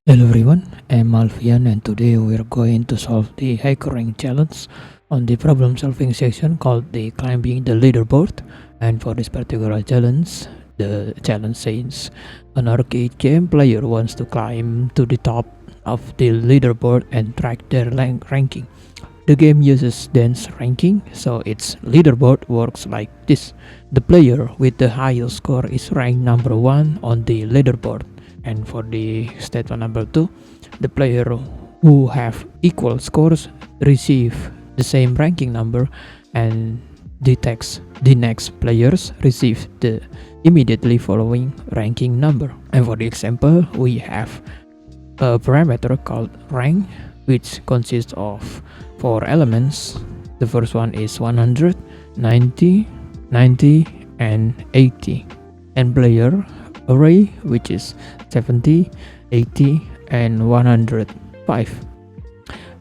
Hello everyone, I'm Alfian and today we're going to solve the Hackerrank challenge on the problem solving section called the climbing the leaderboard. And for this particular challenge, the challenge says an arcade game player wants to climb to the top of the leaderboard and track their ranking. The game uses dense ranking, so its leaderboard works like this. The player with the highest score is ranked number 1 on the leaderboard. And for the statement number 2, the player who have equal scores receive the same ranking number, and the next players receive the immediately following ranking number. And for the example, we have a parameter called rank, which consists of 4 elements. The first one is 100, 90, 90, and 80. And player array, which is 70, 80, and 105.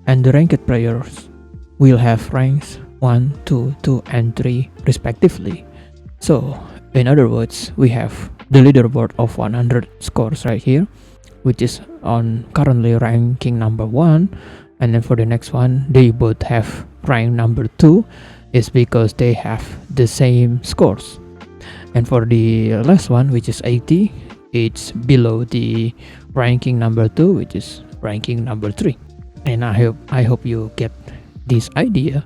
And the ranked players will have ranks 1, 2, 2, and 3 respectively. So in other words, we have the leaderboard of 100 scores right here, which is on currently ranking number 1, and then for the next one they both have rank number 2 is because they have the same scores. And for the last one, which is 80, it's below the ranking number 2, which is ranking number 3. And I hope you get this idea.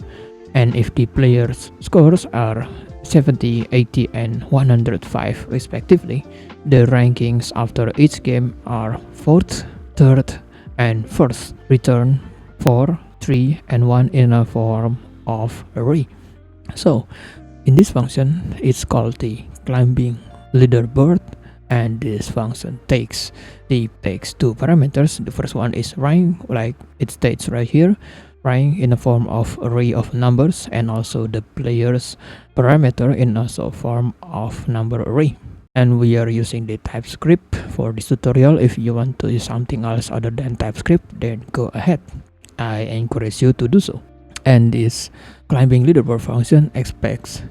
And if the players scores are 70, 80, and 105 respectively, the rankings after each game are 4th, 3rd, and 1st. Return 4, 3, and 1 in a form of array. So in this function, it's called the climbing leaderboard, and this function takes two parameters. The first one is rank, like it states right here, rank in the form of array of numbers, and also the player's parameter in also form of number array. And we are using the TypeScript for this tutorial. If you want to use something else other than TypeScript, then go ahead. I encourage you to do so. And this climbing leaderboard function expects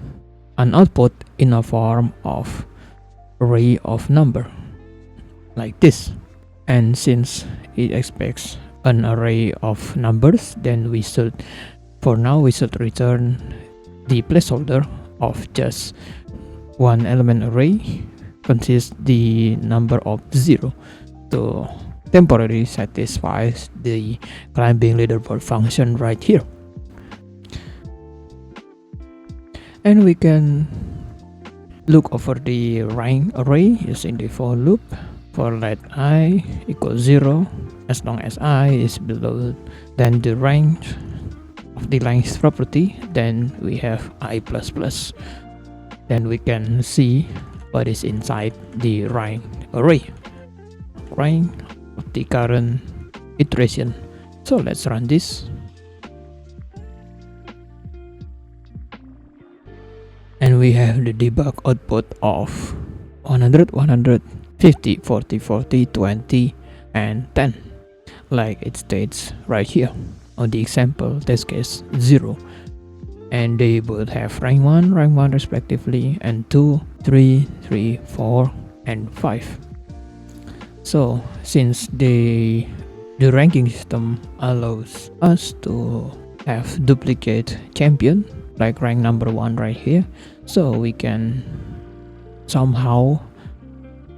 an output in a form of array of number like this. And since it expects an array of numbers, then we should return the placeholder of just one element array consists the number of 0 to temporarily satisfies the climbing leaderboard function right here. And we can look over the rank array using the for loop. For let I equals 0, as long as I is below than the range of the length property, then we have I++. Then we can see what is inside the rank array, rank of the current iteration. So let's run this. And we have the debug output of 100, 100, 50, 40, 40, 20, and 10, like it states right here on the example test case 0. And they both have rank 1 respectively, and 2, 3, 3, 4, and 5. So since the ranking system allows us to have duplicate champion, like rank number 1 right here, so we can somehow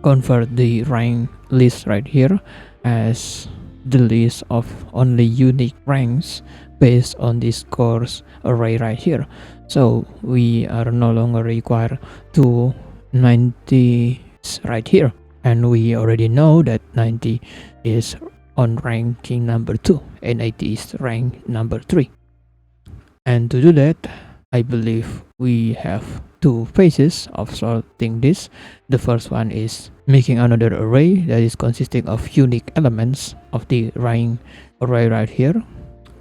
convert the rank list right here as the list of only unique ranks based on the scores array right here. So we are no longer required to 90 right here, and we already know that 90 is on ranking number 2 and 80 is rank number 3. And to do that, I believe we have two phases of sorting this. The first one is making another array that is consisting of unique elements of the rank array right here.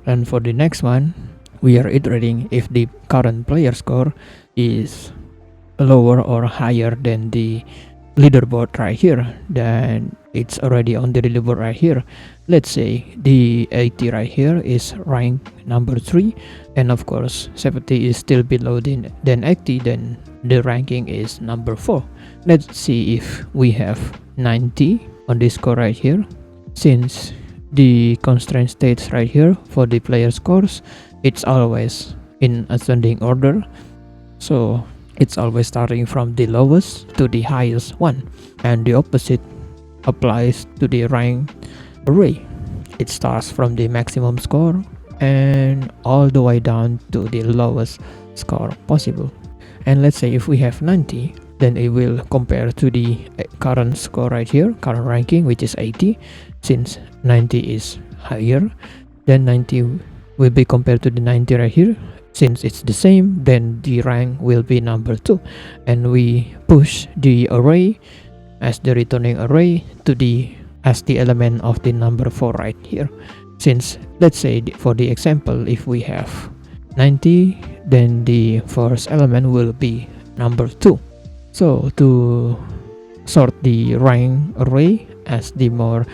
And for the next one, we are iterating if the current player score is lower or higher than the leaderboard right here, then it's already on the leaderboard right here. Let's say the 80 right here is rank number 3, and of course 70 is still below than 80, then the ranking is number 4. Let's see if we have 90 on this score right here. since the constraint states right here for the player scores, it's always in ascending order, so it's always starting from the lowest to the highest one, and the opposite applies to the rank array. It starts from the maximum score and all the way down to the lowest score possible. And let's say if we have 90, then it will compare to the current score right here, current ranking, which is 80. Since 90 is higher, then 90 will be compared to the 90 right here. Since it's the same, then the rank will be number 2, and we push the array as the returning array to the as the element of the number 4 right here. Since let's say for the example, if we have 90, then the first element will be number 2. So to sort the rank array as the more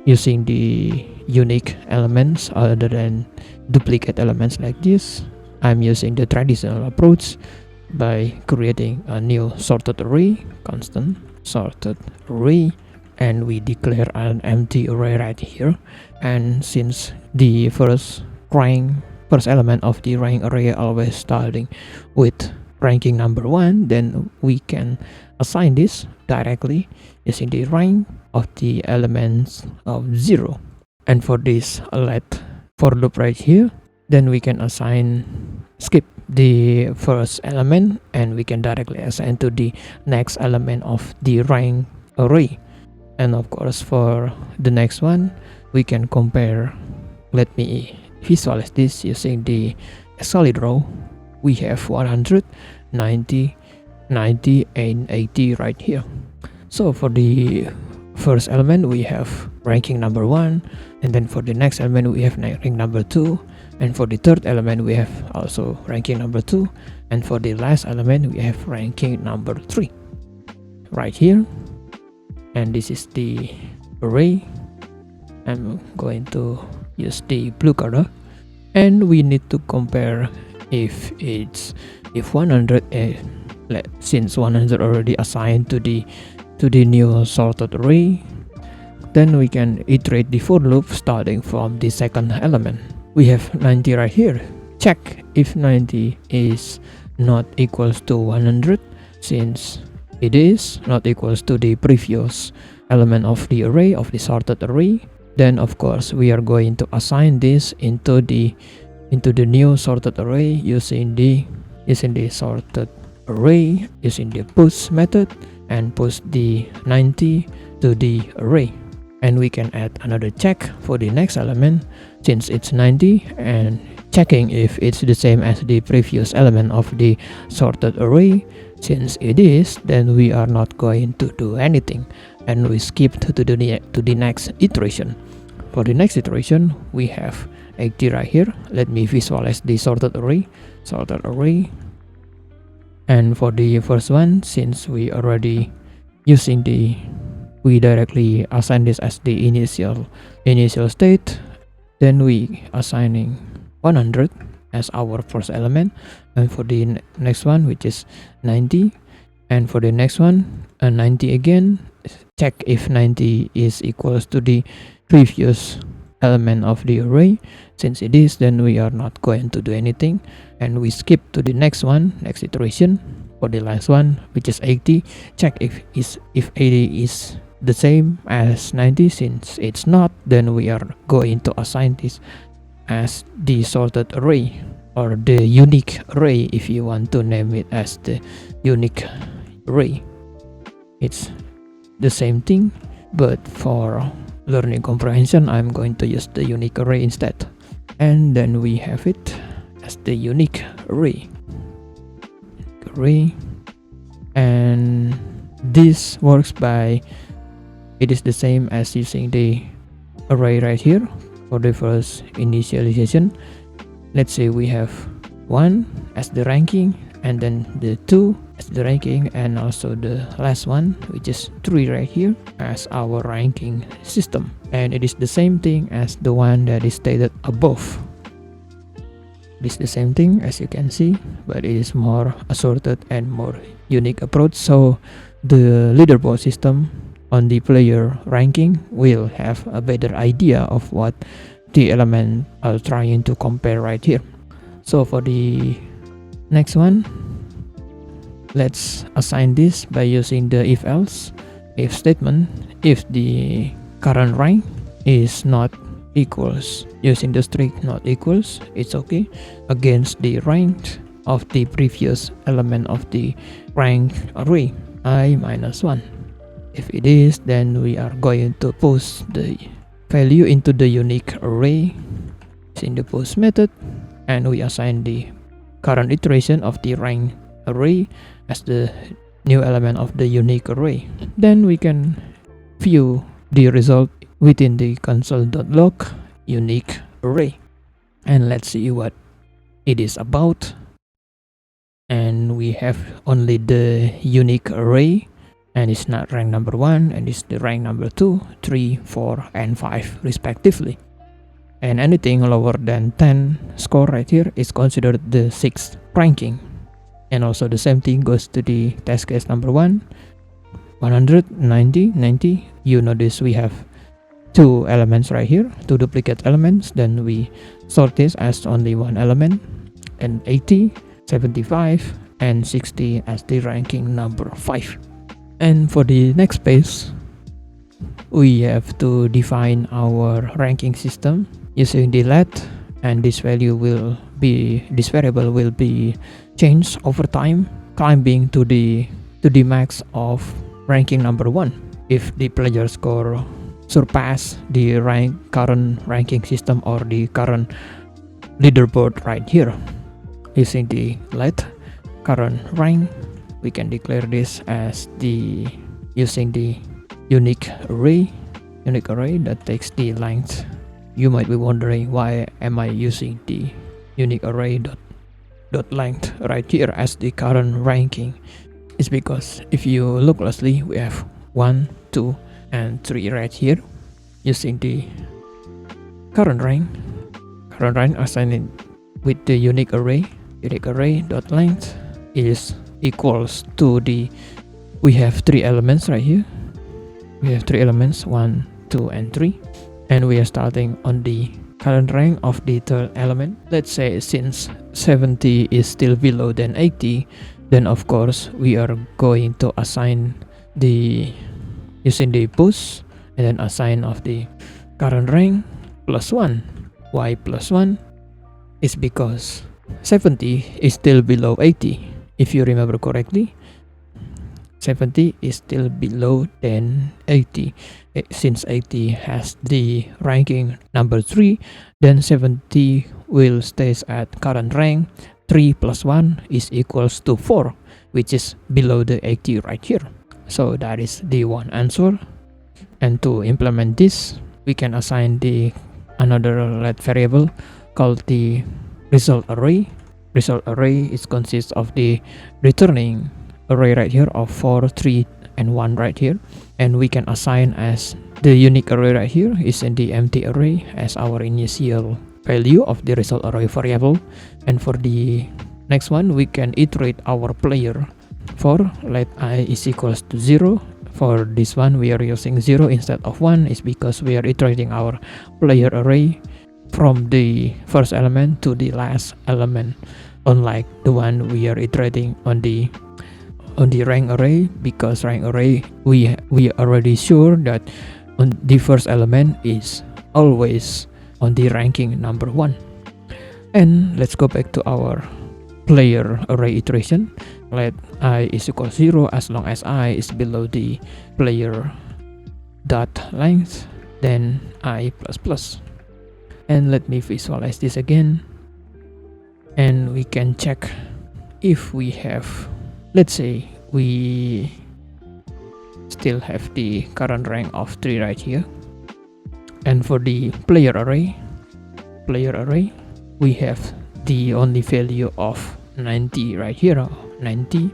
using the unique elements other than duplicate elements like this, I'm using the traditional approach by creating a new sorted array, constant sorted array, and we declare an empty array right here. And since the first element of the rank array always starting with ranking number 1, then we can assign this directly using the rank of the elements of 0. And for this let for loop right here, then we can skip the first element and we can directly assign to the next element of the rank array. And of course for the next one, we can compare. Let me visualize this using the solid row. We have 100, 90, 90 and 80 right here. So for the first element we have ranking number 1, and then for the next element we have ranking number 2, and for the third element we have also ranking number 2, and for the last element we have ranking number 3 right here. And this is the array. I'm going to use the blue color, and we need to compare if 100 since 100 already assigned to the new sorted array, then we can iterate the for loop starting from the second element. We have 90 right here. Check if 90 is not equals to 100. Since it is not equals to the previous element of the array, of the sorted array, then of course we are going to assign this into the new sorted array using the sorted array, using the push method, and push the 90 to the array. And we can add another check for the next element since it's 90, and checking if it's the same as the previous element of the sorted array. Since it is, then we are not going to do anything, and we skip to the next iteration. For the next iteration we have 80 right here. Let me visualize the sorted array. And for the first one, since we already using we directly assign this as the initial state, then we assigning 100 as our first element. And for the next one, which is 90, and for the next one 90 again. Check if 90 is equals to the previous element of the array. Since it is, then we are not going to do anything, and we skip to the next iteration. For the last one, which is 80, check if 80 is the same as 90. Since it's not, then we are going to assign this as the sorted array, or the unique array if you want to name it as the unique array. It's the same thing, but for learning comprehension I'm going to use the unique array instead. And then we have it as the unique array. And this works by, it is the same as using the array right here for the first initialization. Let's say we have 1 as the ranking, and then the 2 as the ranking, and also the last one, which is 3 right here, as our ranking system. And it is the same thing as the one that is stated above. It is the same thing as you can see, but it is more assorted and more unique approach. So the leaderboard system on the player ranking will have a better idea of what the element are trying to compare right here. So for the next one, let's assign this by using the if statement. If the current rank is not equals, using the string not equals, it's okay, against the rank of the previous element of the rank array, I-1. If it is, then we are going to push the value into the unique array in the push method, and we assign the current iteration of the rank array as the new element of the unique array. Then we can view the result within the console.log unique array, and let's see what it is about. And we have only the unique array, and it's not rank number 1, and it's the rank number 2, 3, 4, and 5 respectively. And anything lower than 10 score right here is considered the 6th ranking. And also the same thing goes to the test case number 1, 100, 90, 90. You notice we have 2 elements right here, 2 duplicate elements. Then we sort this as only 1 element, and 80, 75, and 60 as the ranking number 5. And for the next page, we have to define our ranking system using the let, and this variable will be changed over time, climbing to the max of ranking number 1 if the player score surpass the current ranking system or the current leaderboard right here. Using the let current rank, we can declare this as using the unique array that takes the length. You might be wondering, why am I using the unique array dot length right here as the current ranking? It's because if you look closely, we have 1, 2, and 3 right here. Using the current rank assigned with the unique array dot length is equals to we have 3 elements right here. We have 3 elements, 1, 2, and 3, and we are starting on the current rank of the third element. Let's say since 70 is still below than 80, then of course we are going to assign using the push, and then assign of the current rank plus 1. Why plus 1? Is because 70 is still below 80. If you remember correctly, 70 is still below than 80. Since 80 has the ranking number 3, then 70 will stays at current rank. 3 plus 1 is equals to 4, which is below the 80 right here. So that is the one answer. And to implement this, we can assign another let variable called the result array. Result array consists of the returning array right here of 4, 3, and 1 right here, and we can assign as the unique array right here is in the empty array as our initial value of the result array variable. And for the next one, we can iterate our player for let I is equals to 0. For this one, we are using 0 instead of 1 is because we are iterating our player array from the first element to the last element, unlike the one we are iterating on the rank array, because rank array we already sure that on the first element is always on the ranking number 1. And let's go back to our player array iteration. Let I is equal 0 as long as I is below the player dot length, then I plus plus. And let me visualize this again, and we can check if we have, let's say we still have the current rank of 3 right here, and for the player array we have the only value of 90 right here, 90,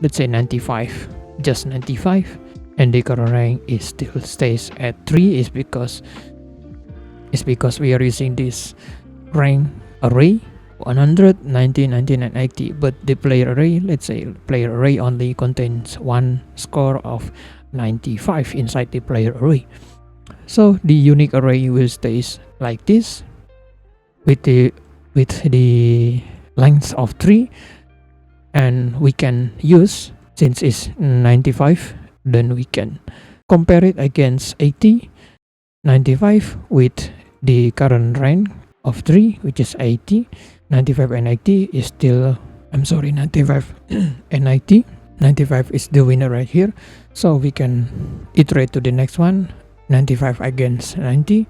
let's say 95, just 95, and the current rank is still stays at 3 is because we are using this rank array 100, 90, 99, and 80, but the player array, let's say player array only contains one score of 95 inside the player array. So the unique array will stay like this with the length of 3, and we can use, since it's 95, then we can compare it against 80. 95 with the current rank of 3, which is 80. 95 and 80 is still, 95 and 90. 95 is the winner right here, so we can iterate to the next one. 95 against 90,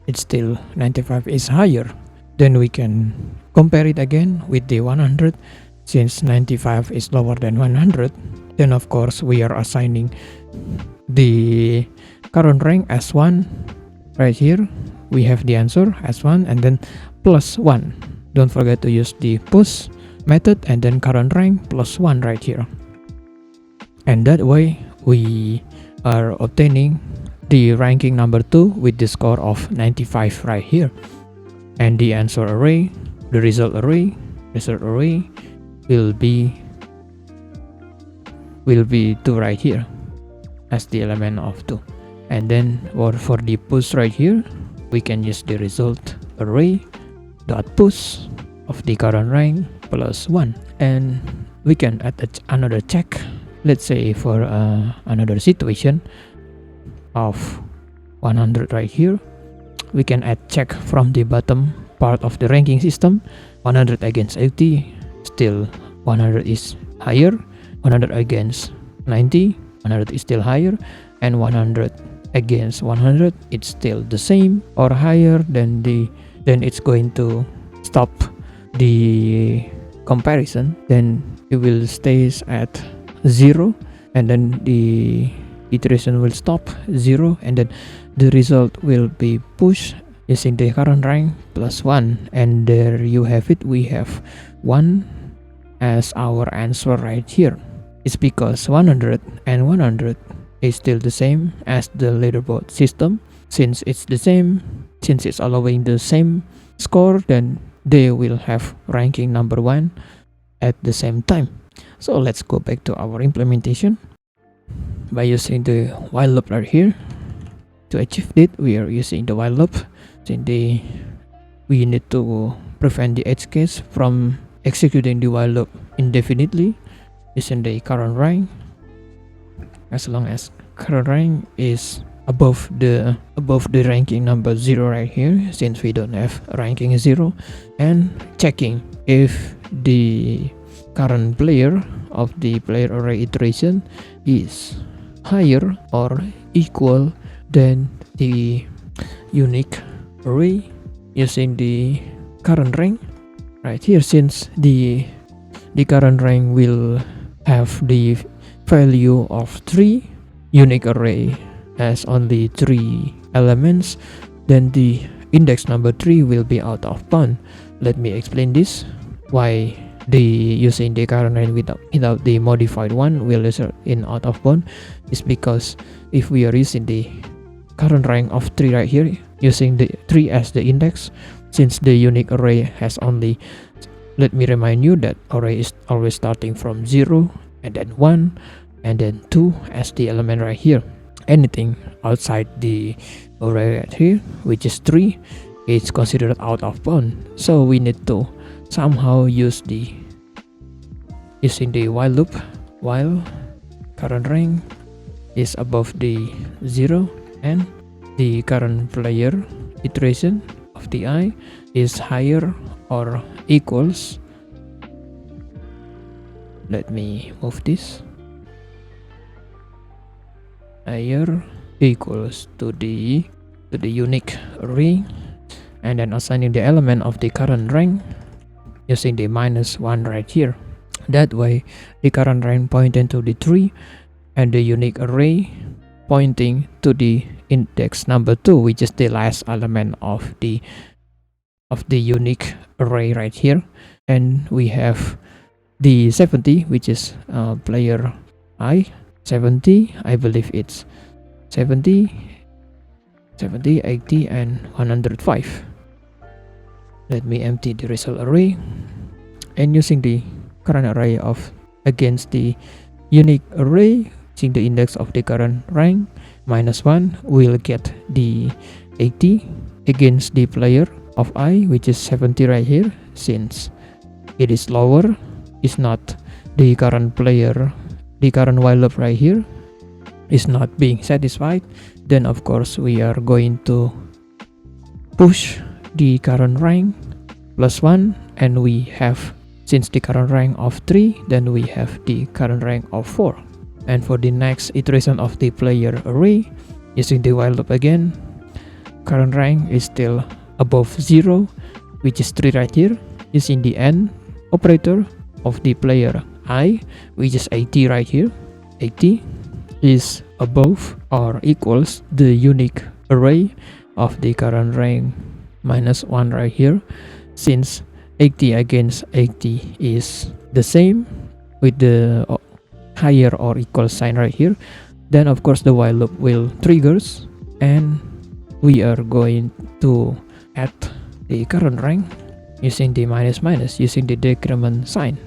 it's still 95 is higher. Then we can compare it again with the 100. Since 95 is lower than 100, then of course we are assigning the current rank as 1 right here. We have the answer as 1, and then plus 1. Don't forget to use the push method, and then current rank plus 1 right here. And that way we are obtaining the ranking number 2 with the score of 95 right here. And the answer array, the result array will be 2 right here as the element of 2. And then for the push right here, we can use the result array dot push of the current rank plus 1, and we can add another check. Let's say for another situation of 100 right here, we can add check from the bottom part of the ranking system. 100 against 80, still 100 is higher. 100 against 90, 100 is still higher. And 100 against 100, it's still the same or higher. Then it's going to stop the comparison. Then it will stays at 0, and then the iteration will stop 0, and then the result will be pushed using the current rank plus 1. And there you have it. We have 1 as our answer right here. It's because 100 and 100 is still the same as the leaderboard system. Since it's the same, since it's allowing the same score, then they will have ranking number 1 at the same time. So let's go back to our implementation by using the while loop right here. To achieve it, we are using the while loop. We need to prevent the edge case from executing the while loop indefinitely using the current rank. As long as current rank is above the ranking number 0 right here, since we don't have ranking 0, and checking if the current player of the player array iteration is higher or equal than the unique array using the current rank right here. Since the current rank will have the value of 3, unique array has only 3 elements, then the index number 3 will be out of bound. Let me explain this. Why using the current rank without the modified one will result in out of bound is because if we are using the current rank of 3 right here, using the 3 as the index, since the unique array has only, let me remind you that array is always starting from 0, and then 1, and then 2 as the element right here. Anything outside the array right here, which is 3, is considered out of bound. So we need to somehow using the while loop while current rank is above the 0 and the current player iteration of the I is higher or equals, let me move this, higher equals to the unique array, and then assigning the element of the current rank using the -1 right here. That way the current rank pointing to the 3 and the unique array pointing to the index number 2, which is the last element of the unique array right here. And we have the 70, which is player I 70, I believe it's 70, 80 and 105. Let me empty the result array, and using the current array of against the unique array, using the index of the current rank -1 will get the 80 against the player of I, which is 70 right here. Since it is lower, is not the current player, the current while loop right here is not being satisfied, then of course we are going to push the current rank +1, and we have, since the current rank of 3, then we have the current rank of 4. And for the next iteration of the player array, using the while loop again, current rank is still above 0, which is 3 right here. Using the AND operator of the player I, which is 80 right here, 80 is above or equals the unique array of the current rank -1 right here. Since 80 against 80 is the same with the higher or equal sign right here, then of course the while loop will triggers, and we are going to add the current rank using the minus using the decrement sign.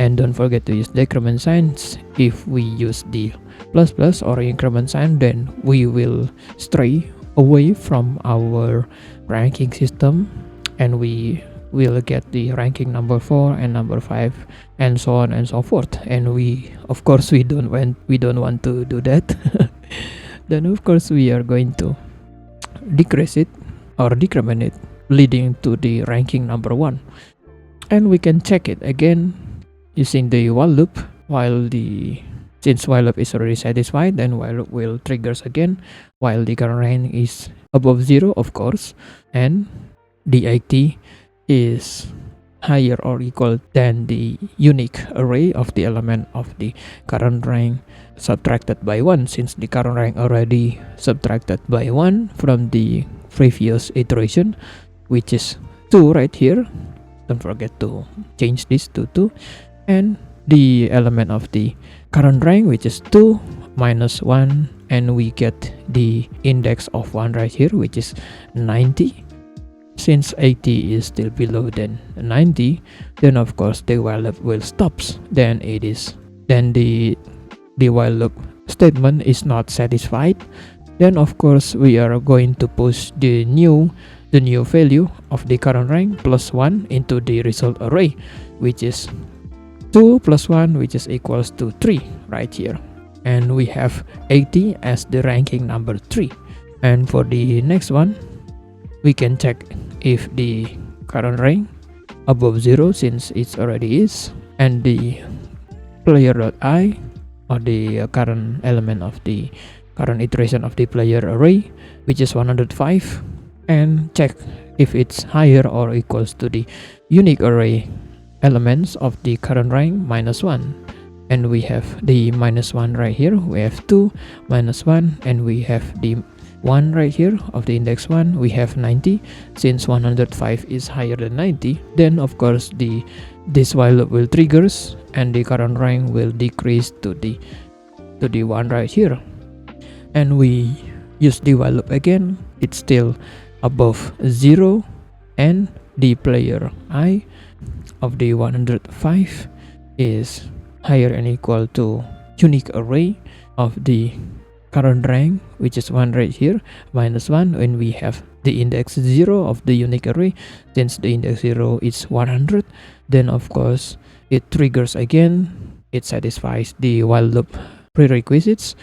And don't forget to use decrement signs. If we use the plus or increment sign, then we will stray away from our ranking system, and we will get the ranking number 4 and number 5 and so on and so forth. And we, of course, we don't want to do that. Then of course we are going to decrease it or decrement it, leading to the ranking number 1. And we can check it again using the while loop. Since while loop is already satisfied, then while loop will triggers again while the current rank is above 0, of course, and the 80 is higher or equal than the unique array of the element of the current rank subtracted by 1, since the current rank already subtracted by 1 from the previous iteration, which is 2 right here. Don't forget to change this to 2, and the element of the current rank, which is 2 minus 1, and we get the index of 1 right here, which is 90. Since 80 is still below than 90, then of course the while loop will stops. Then the while loop statement is not satisfied. Then of course we are going to push the new value of the current rank +1 into the result array, which is 2 plus 1, which is equals to 3 right here. And we have 80 as the ranking number 3. And for the next one, we can check if the current rank above 0, since it already is, and the player.I, or the current element of the current iteration of the player array, which is 105, and check if it's higher or equals to the unique array elements of the current rank -1. And we have the -1 right here, we have 2 minus 1, and we have the 1 right here of the index 1, we have 90. Since 105 is higher than 90, then of course this while loop will triggers, and the current rank will decrease to the 1 right here. And we use the while loop again, it's still above 0, and the player I of the 105 is higher and equal to unique array of the current rank, which is 1 right here, -1, when we have the index 0 of the unique array. Since the index 0 is 100, then of course it triggers again, it satisfies the while loop prerequisites,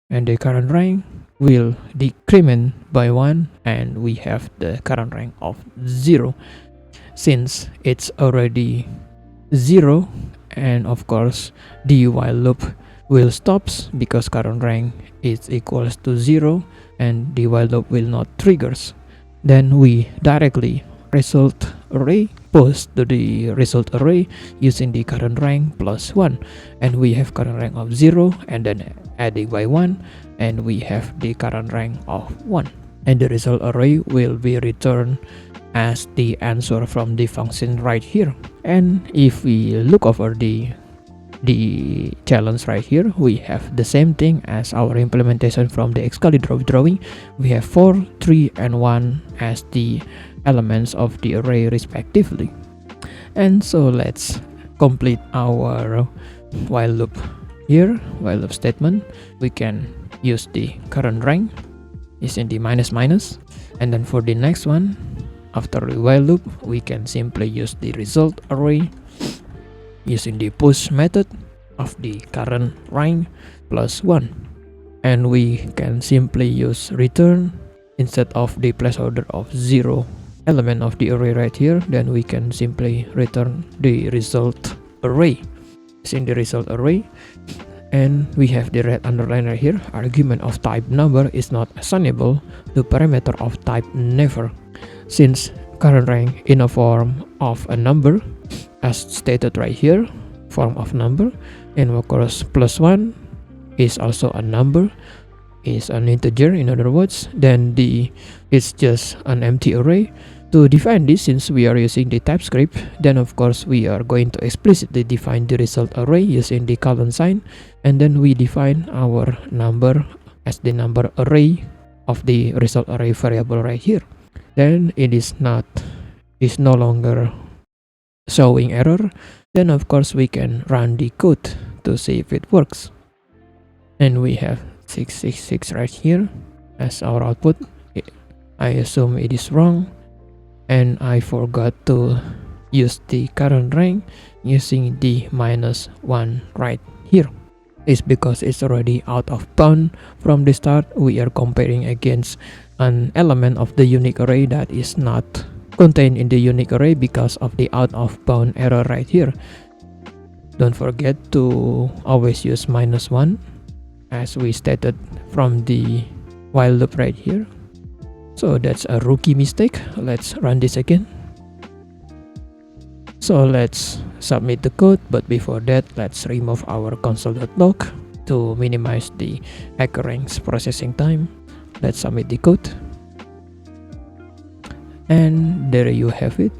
and the current rank will decrement by 1, and we have the current rank of 0. Since it's already 0, and of course the while loop will stops because current rank is equals to 0, and the while loop will not triggers. Then we directly result array push to the result array using the current rank +1, and we have current rank of 0, and then adding by 1, and we have the current rank of 1, and the result array will be returned as the answer from the function right here. And if we look over the challenge right here, we have the same thing as our implementation from the Excalibur drawing. We have 4, 3, and 1 as the elements of the array respectively. And so let's complete our while loop Here, while loop statement, we can use the current rank using the minus minus, and then for the next one, after the while loop, we can simply use the result array using the push method of the current rank plus 1, and we can simply use return instead of the placeholder of 0 element of the array right here. Then we can simply return the result array using the result array, and we have the red underline right here. Argument of type number is not assignable to parameter of type never, since current rank in a form of a number as stated right here, form of number, and of course plus 1 is also a number, is an integer in other words, then it's just an empty array. To define this, since we are using the TypeScript, then of course we are going to explicitly define the result array using the colon sign, and then we define our number as the number array of the result array variable right here. Then it is no longer showing error. Then of course we can run the code to see if it works, and we have 666 right here as our output. I assume it is wrong, and I forgot to use the current rank using the minus 1 right here. It's because it's already out of bound from the start. We are comparing against an element of the unique array that is not contained in the unique array because of the out of bound error right here. Don't forget to always use minus 1 as we stated from the while loop right here. So that's a rookie mistake. Let's run this again. So let's submit the code, but before that, let's remove our console.log to minimize the Hackerrank's processing time. Let's submit the code, and there you have it.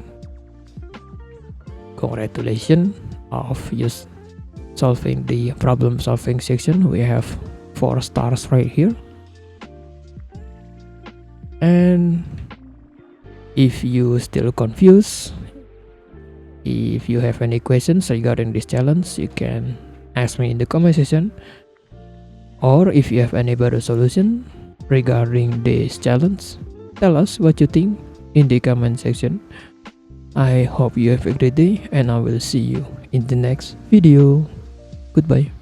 Congratulations of solving the problem solving section. We have 4 stars right here. And if you still confused, if you have any questions regarding this challenge, you can ask me in the comment section, or if you have any better solution regarding this challenge, tell us what you think in the comment section. I hope you have a great day, and I will see you in the next video. Goodbye.